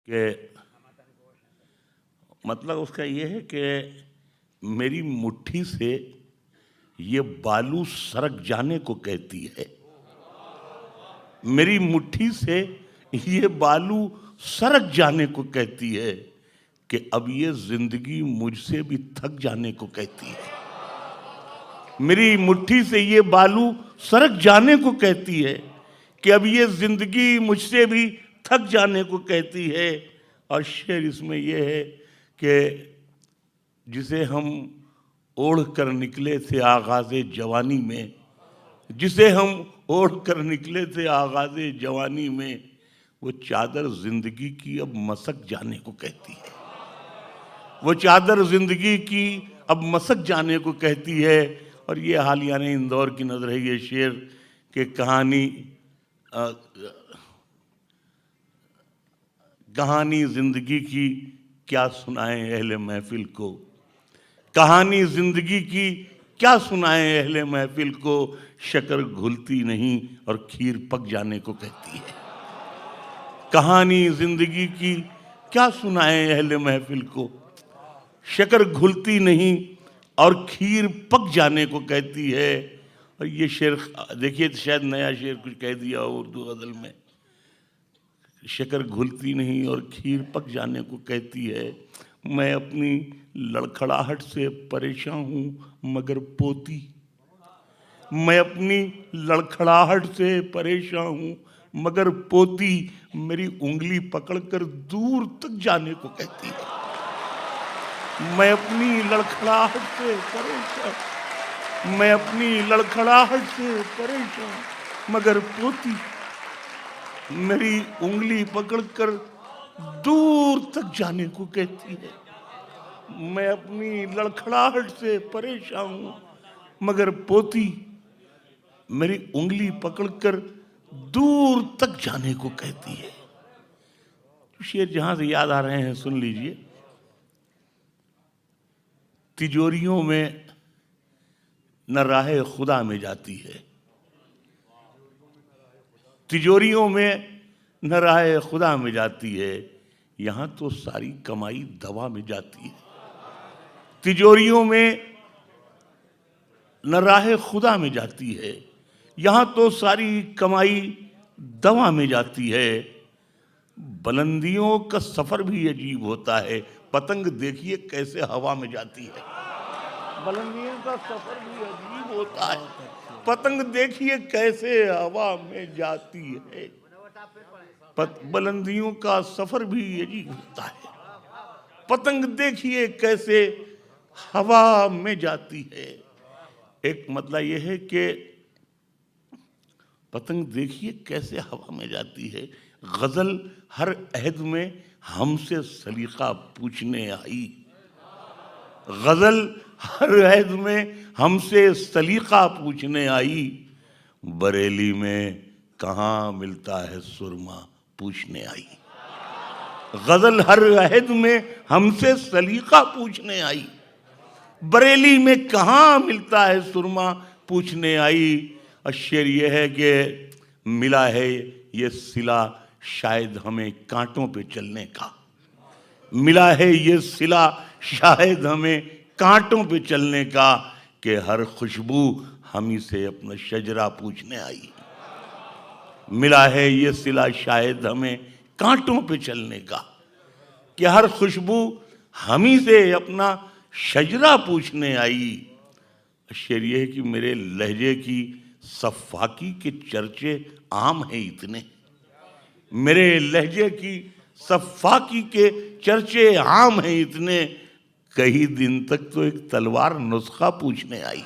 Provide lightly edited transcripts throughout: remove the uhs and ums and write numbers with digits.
कि मतलब उसका ये है कि मेरी मुट्ठी से ये बालू सरक जाने को कहती है। मेरी मुट्ठी से ये बालू सरक जाने को कहती है कि अब ये जिंदगी मुझसे भी थक जाने को कहती है। मेरी मुट्ठी से ये बालू सरक जाने को कहती है कि अब ये जिंदगी मुझसे भी थक जाने को कहती है। और शेर इसमें ये है कि जिसे हम ओढ़ कर निकले थे आगाज़े जवानी में, जिसे हम ओढ़ कर निकले थे आगाज़े जवानी में, वो चादर जिंदगी की अब मसक जाने को कहती है। वो चादर जिंदगी की अब मसक जाने को कहती है। और ये हालिया ने इंदौर की नजर है ये शेर के कहानी जिंदगी की क्या सुनाएं अहले महफिल को, कहानी जिंदगी की क्या सुनाएं अहले महफिल को, शक्कर घुलती नहीं और खीर पक जाने को कहती है। कहानी जिंदगी की क्या सुनाएं अहले महफिल को, शक्कर घुलती नहीं और खीर पक जाने को कहती है। और ये शेर देखिए, शायद नया शेर कुछ कह दिया उर्दू गज़ल में, शक्कर घुलती नहीं और खीर पक जाने को कहती है। मैं अपनी लड़खड़ाहट से परेशान हूँ मगर पोती, मैं अपनी लड़खड़ाहट से परेशान हूँ मगर पोती मेरी उंगली पकड़कर दूर तक जाने को कहती है। मैं अपनी लड़खड़ाहट से परेशान, मैं अपनी लड़खड़ाहट से परेशान मगर पोती मेरी उंगली पकड़कर दूर तक जाने को कहती है। मैं अपनी लड़खड़ाहट से परेशान हूँ मगर पोती मेरी उंगली पकड़कर दूर तक जाने को कहती है। शेर जहां से याद आ रहे हैं सुन लीजिए। तिजोरियों में न राहे खुदा में जाती है, तिजोरियों में न राहे खुदा में जाती है, यहां तो सारी कमाई दवा में जाती है। तिजोरियों में न राहे खुदा में जाती है, यहां तो सारी कमाई दवा में जाती है। बुलंदियों का सफर भी अजीब होता है, पतंग देखिए कैसे हवा में जाती है। बुलंदियों का सफर भी अजीब होता है, पतंग देखिए कैसे हवा में जाती है। बुलंदियों का सफर भी अजीब होता है, पतंग देखिए कैसे हवा में जाती है। एक मतलब यह है कि पतंग देखिए कैसे हवा में जाती है। गजल हर अहद में हमसे सलीका पूछने आई, गजल हर अहद में हमसे सलीका पूछने आई। बरेली में कहाँ मिलता है सुरमा पूछने आई। गजल हर अहद में हमसे सलीका पूछने आई, बरेली में कहाँ मिलता है सुरमा पूछने आई। और शेर ये है कि मिला है ये सिला शायद हमें कांटों पे चलने का, मिला है ये सिला शायद हमें कांटों पे चलने का, कि हर खुशबू हम ही से अपना शजरा पूछने आई। मिला है ये सिला शायद हमें कांटों पे चलने का, कि हर खुशबू हम ही से अपना शजरा पूछने आई। शेर ये है कि मेरे लहजे की सफ़ाकी के चर्चे आम हैं इतने, मेरे लहजे की सफ़ाकी के चर्चे आम हैं इतने, कई दिन तक तो एक तलवार नुस्खा पूछने आई।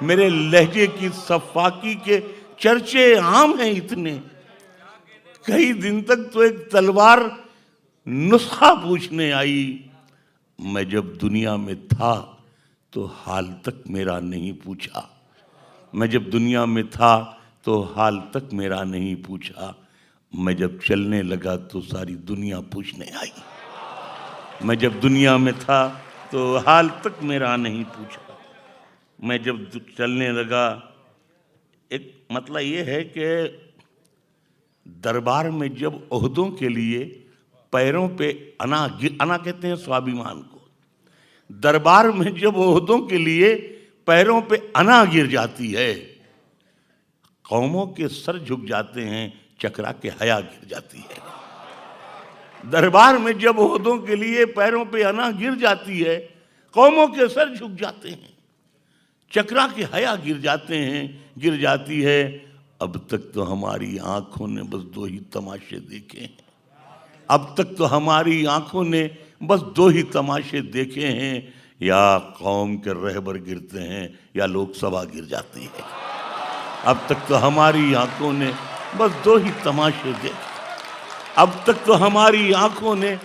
मेरे लहजे की सफ़ाकी के चर्चे आम हैं इतने, कई दिन तक तो एक तलवार नुस्खा पूछने आई। मैं जब दुनिया में था तो हाल तक मेरा नहीं पूछा, मैं जब दुनिया में था तो हाल तक मेरा नहीं पूछा, मैं जब चलने लगा तो सारी दुनिया पूछने आई। मैं जब दुनिया में था तो हाल तक मेरा नहीं पूछा, मैं जब चलने लगा। एक मतलब ये है कि दरबार में जब ओहदों के लिए पैरों पे अना कहते हैं स्वाभिमान को, दरबार में जब ओहदों के लिए पैरों पे अना गिर जाती है, कौमों के सर झुक जाते हैं, चकरा के हया गिर जाती है। दरबार में जब ओहदों के लिए पैरों पे अना गिर जाती है, कौमों के सर झुक जाते हैं, चकरा के हया गिर जाती है। अब तक तो हमारी आंखों ने बस दो ही तमाशे देखे हैं, अब तक तो हमारी आंखों ने बस दो ही तमाशे देखे हैं, या कौम के रहबर गिरते हैं या लोकसभा गिर जाती है। अब तक तो हमारी आंखों ने बस दो ही तमाशे देखे, अब तक तो हमारी आंखों ने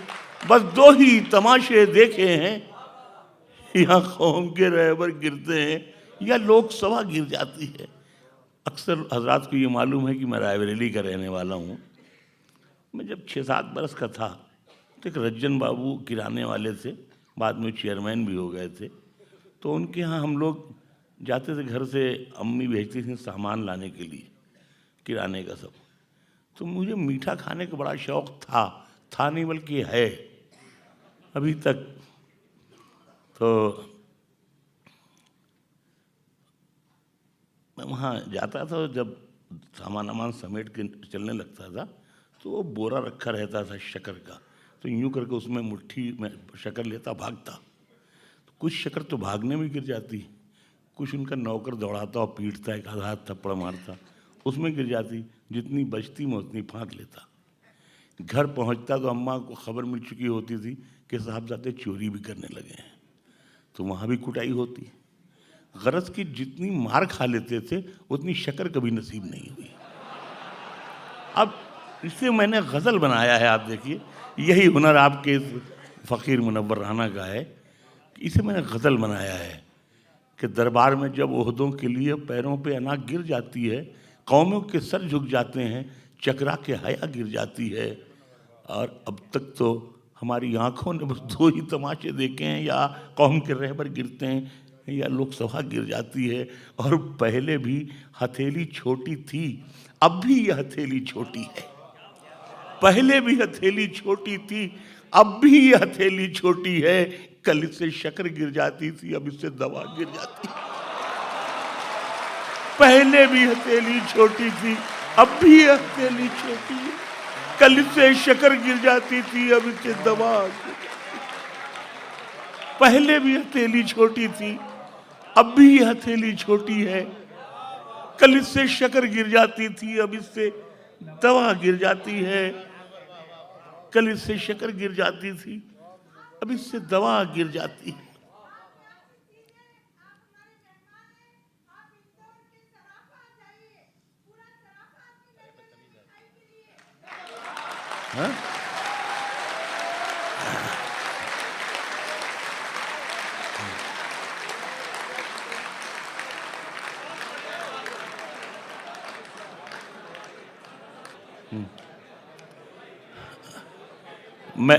बस दो ही तमाशे देखे हैं, या कौम के रहबर गिरते हैं या लोकसभा गिर जाती है। अक्सर हजरात को ये मालूम है कि मैं रायबरेली का रहने वाला हूँ। मैं जब 6-7 बरस का था तो एक रज्जन बाबू किराने वाले थे, बाद में चेयरमैन भी हो गए थे। तो उनके यहाँ हम लोग जाते थे, घर से अम्मी भेजती थी सामान लाने के लिए किराने का सब। तो मुझे मीठा खाने का बड़ा शौक़ था नहीं बल्कि है अभी तक। तो मैं वहाँ जाता था, जब सामान समेट के चलने लगता था तो वो बोरा रखा रहता था शक्कर का, तो यूँ करके उसमें मुट्ठी में शक्कर लेता, भागता। तो कुछ शक्कर तो भागने में गिर जाती, कुछ उनका नौकर दौड़ाता और पीटता, एक आधा थप्पड़ मारता, उसमें गिर जाती। जितनी बचती मैं उतनी फाँक लेता। घर पहुँचता तो अम्मा को खबर मिल चुकी होती थी कि साहबजादे चोरी भी करने लगे हैं, तो वहाँ भी कुटाई होती। गरज की जितनी मार खा लेते थे उतनी शक्कर कभी नसीब नहीं हुई। अब इसे मैंने गज़ल बनाया है, आप देखिए, यही हुनर आपके फ़कीर मुनव्वर राना का है। इसे मैंने गज़ल बनाया है कि दरबार में जब ओहदों के लिए पैरों पे अना गिर जाती है, कौमों के सर झुक जाते हैं, चकरा के हया गिर जाती है। और अब तक तो हमारी आंखों ने बस दो ही तमाशे देखे हैं, या कौम के रहबर गिरते हैं या लोकसभा गिर जाती है। और पहले भी हथेली छोटी थी, अब भी यह हथेली छोटी है। पहले भी हथेली छोटी थी, अब भी यह हथेली छोटी है। कल इससे शक्कर गिर जाती थी, अब इससे दवा गिर जाती है। पहले भी हथेली छोटी थी, अब भी यह हथेली छोटी है। कल इससे शक्कर गिर जाती थी, अब इससे दवा गिर जाती है। पहले भी हथेली छोटी थी, अब भी यह हथेली छोटी है। कल इससे शक्कर गिर जाती थी, अब इससे दवा गिर जाती है। कल इससे शक्कर गिर जाती थी, अब इससे दवा गिर जाती है। हाँ? मैं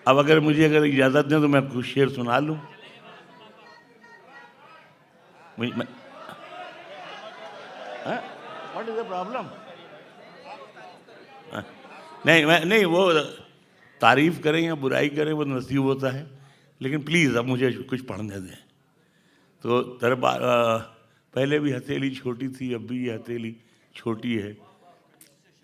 अब अगर मुझे इजाज़त दें तो मैं कुछ शेर सुना लूं। What is the problem? नहीं, वो तारीफ करें या बुराई करें वो नसीब होता है, लेकिन प्लीज़ अब मुझे कुछ पढ़ने दें। तो दरबार पहले भी हथेली छोटी थी, अब भी ये हथेली छोटी है।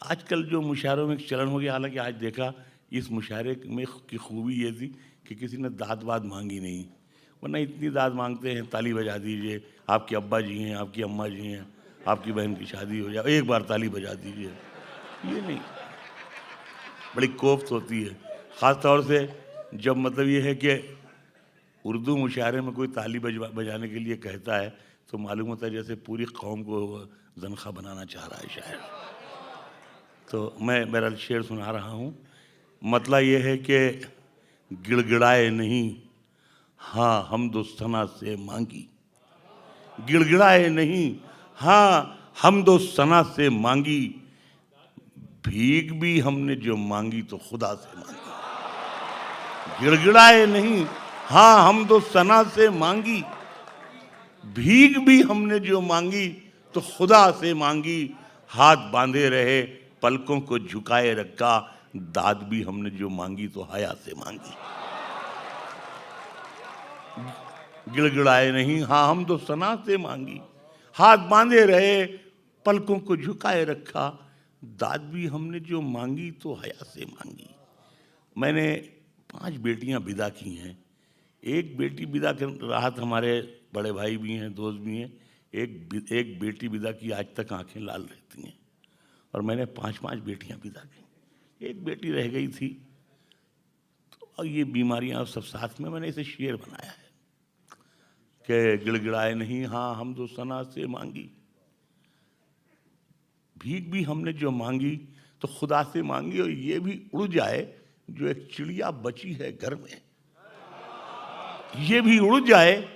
आजकल जो मुशायरों में चलन हो गया, हालांकि आज देखा इस मुशायरे में की खूबी ये थी कि किसी ने दाद वाद मांगी नहीं, वरना इतनी दाद मांगते हैं, ताली बजा दीजिए, आपके अब्बा जी हैं, आपकी अम्मा जी हैं, आपकी बहन की शादी हो जाए, एक बार ताली बजा दीजिए। ये नहीं, बड़ी कोफ्त होती है, ख़ास तौर से जब मतलब ये है कि उर्दू मुशायरे में कोई ताली बजाने के लिए कहता है तो मालूम होता है जैसे पूरी कौम को ज़नख़ा बनाना चाह रहा है शायर। तो मैं बहरहाल शेर सुना रहा हूँ। मतलब ये है कि गिड़गिड़ाए नहीं, हाँ हम दोस्तना से मांगी। गिड़गिड़ाए नहीं, हाँ हम दोस्तना से मांगी। भीख भी हमने जो मांगी तो खुदा से मांगी। गिड़गिड़ाए नहीं, हाँ हम दोस्तना से मांगी। भीख भी हमने जो मांगी तो खुदा से मांगी। हाथ बांधे रहे पलकों को झुकाए रखा, दाद भी हमने जो मांगी तो हया से मांगी। गिड़गिड़ाए नहीं, हाँ हम तो सना से मांगी, हाथ बांधे रहे पलकों को झुकाए रखा, दाद भी हमने जो मांगी तो हया से मांगी। मैंने 5 बेटियां विदा की हैं। एक बेटी विदा कर राहत, हमारे बड़े भाई भी हैं, दोस्त भी हैं। एक बेटी विदा की, आज तक आंखें लाल रहती हैं। और मैंने 5 बेटियां विदा की, एक बेटी रह गई थी। तो ये बीमारियां सब साथ में, मैंने इसे शेर बनाया है कि गिड़गिड़ाए नहीं, हाँ हम तो सना से मांगी, भीख भी हमने जो मांगी तो खुदा से मांगी। और ये भी उड़ जाए जो एक चिड़िया बची है घर में, ये भी उड़ जाए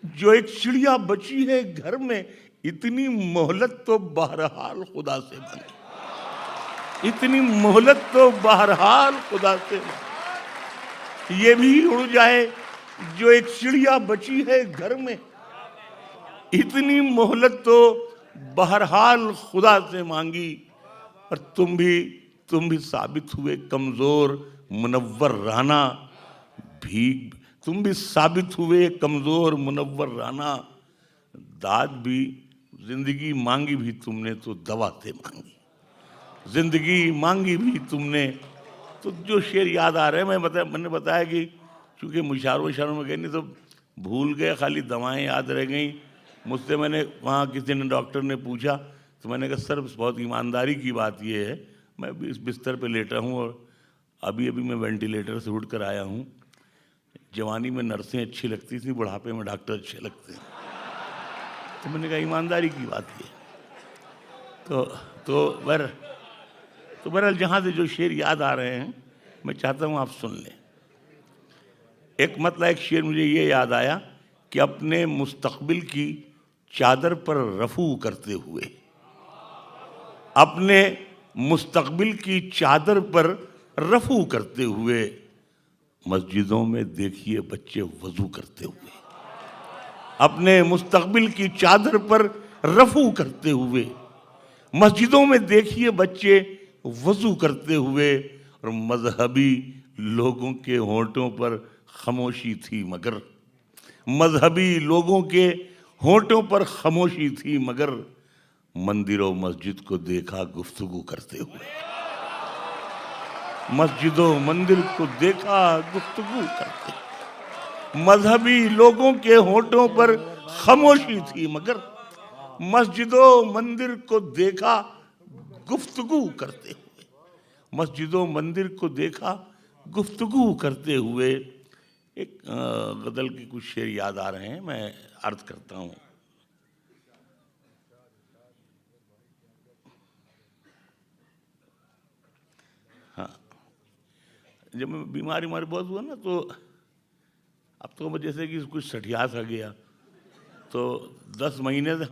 जो एक चिड़िया बची है घर में, इतनी मोहलत तो बहरहाल खुदा से मांगी, इतनी मोहलत तो बहरहाल खुदा से मांगी। ये भी उड़ जाए जो एक चिड़िया बची है घर में, इतनी मोहलत तो बहरहाल खुदा से मांगी। और तुम भी साबित हुए कमजोर मुनव्वर राना, भीख तुम भी साबित हुए कमजोर मुनव्वर राना, दाद भी जिंदगी मांगी भी तुमने तो दवा से मांगी, जिंदगी मांगी भी तुमने। तो जो शेर याद आ रहे हैं, मैंने बताया कि चूंकि मुशारों में गए नहीं तो भूल गए, खाली दवाएं याद रह गई मुझसे। मैंने वहाँ किसी ने, डॉक्टर ने पूछा तो मैंने कहा सर बहुत ईमानदारी की बात ये है, मैं इस बिस्तर पे लेटा हूँ और अभी मैं वेंटिलेटर से उठ कर आया हूँ। जवानी में नर्सें अच्छी लगती थी, बुढ़ापे में डॉक्टर अच्छे लगते हैं। तो मैंने कहा ईमानदारी की बात ये। तो बहरहाल जहाँ से जो शेर याद आ रहे हैं मैं चाहता हूँ आप सुन लें। एक शेर मुझे ये याद आया कि अपने मुस्तकबिल की चादर पर रफू करते हुए, अपने मुस्तकबिल की चादर पर रफू करते हुए, मस्जिदों में देखिए बच्चे वजू करते हुए, अपने मुस्तकबिल की चादर पर रफू करते हुए, मस्जिदों में देखिए बच्चे वजू करते हुए। और मजहबी लोगों के होंठों पर खामोशी थी मगर, मजहबी लोगों के होंठों पर खामोशी थी मगर, मंदिरों मस्जिद को देखा गुफ्तगू करते हुए, मस्जिदों मंदिर को देखा गुफ्तगू करते। मजहबी लोगों के होंठों पर खामोशी थी मगर, मस्जिदों मंदिर को देखा गुफ्तगू करते हुए, मस्जिदों मंदिर को देखा गुफ्तगू करते हुए। एक गजल के कुछ शेर याद आ रहे हैं, मैं अर्ज करता हूँ। हाँ, जब मैं बीमारी बहुत हुआ ना, तो अब तो जैसे कि कुछ सठिया सा गया, तो 10 महीने से